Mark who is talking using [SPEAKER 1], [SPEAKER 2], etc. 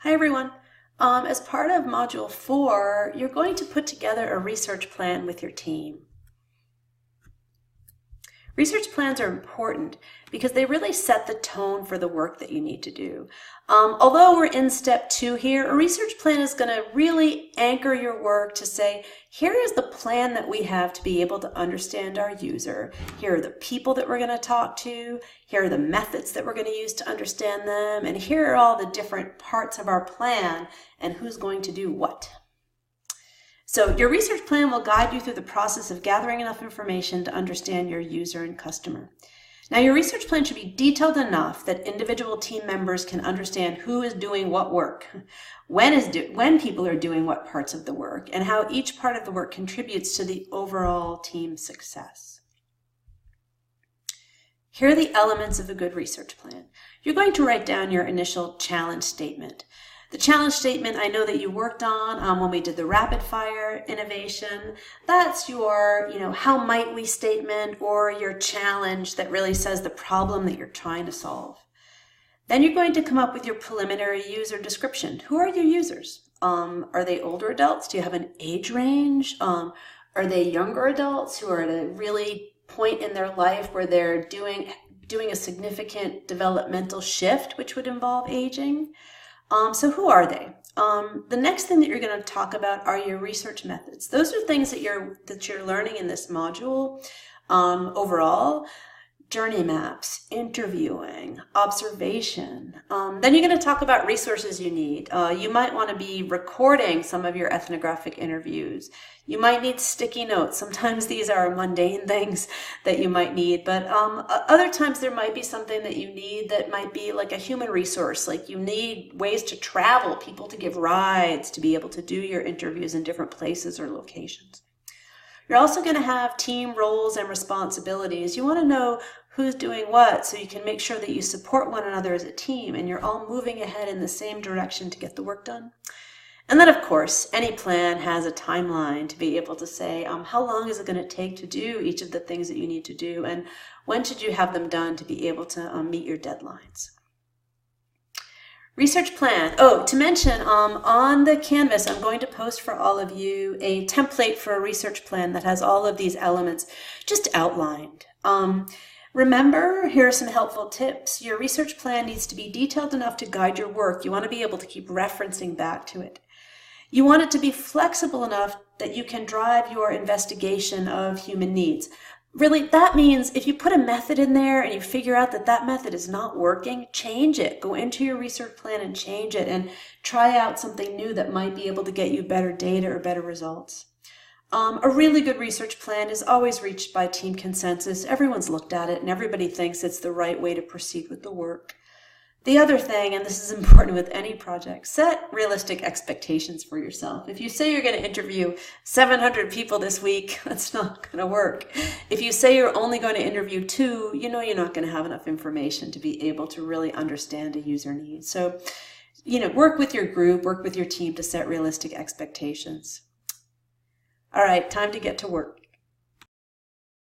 [SPEAKER 1] Hi everyone. As part of Module 4, you're going to put together a research plan with your team. Research plans are important because they really set the tone for the work that you need to do. Although we're in step 2 here, a research plan is going to really anchor your work to say, here is the plan that we have to be able to understand our user. Here are the people that we're going to talk to. Here are the methods that we're going to use to understand them. And here are all the different parts of our plan and who's going to do what. So your research plan will guide you through the process of gathering enough information to understand your user and customer. Now, your research plan should be detailed enough that individual team members can understand who is doing what work, when people are doing what parts of the work, and how each part of the work contributes to the overall team success. Here are the elements of a good research plan. You're going to write down your initial challenge statement. The challenge statement I know that you worked on when we did the rapid fire innovation. That's your, how might we statement or your challenge that really says the problem that you're trying to solve. Then you're going to come up with your preliminary user description. Who are your users? Are they older adults? Do you have an age range? Are they younger adults who are at a really point in their life where they're doing a significant developmental shift, which would involve aging? So who are they? The next thing that you're going to talk about are your research methods. Those are things that you're learning in this module. Overall, journey maps, interviewing, observation. Then you're going to talk about resources you need. You might want to be recording some of your ethnographic interviews. You might need sticky notes. Sometimes these are mundane things that you might need, but other times there might be something that you need that might be like a human resource. Like you need ways to travel, people to give rides, to be able to do your interviews in different places or locations. You're also going to have team roles and responsibilities. You want to know who's doing what so you can make sure that you support one another as a team and you're all moving ahead in the same direction to get the work done. And then, of course, any plan has a timeline to be able to say, how long is it going to take to do each of the things that you need to do, and when should you have them done to be able to meet your deadlines. Research plan. Oh, to mention, on the Canvas, I'm going to post for all of you a template for a research plan that has all of these elements just outlined. Remember, here are some helpful tips. Your research plan needs to be detailed enough to guide your work. You want to be able to keep referencing back to it. You want it to be flexible enough that you can drive your investigation of human needs. Really, that means if you put a method in there and you figure out that that method is not working, change it. Go into your research plan and change it and try out something new that might be able to get you better data or better results. A really good research plan is always reached by team consensus. Everyone's looked at it and everybody thinks it's the right way to proceed with the work. The other thing, and this is important with any project, set realistic expectations for yourself. If you say you're going to interview 700 people this week, that's not going to work. If you say you're only going to interview 2, you know you're not going to have enough information to be able to really understand a user need. So, work with your group, work with your team to set realistic expectations. All right, time to get to work.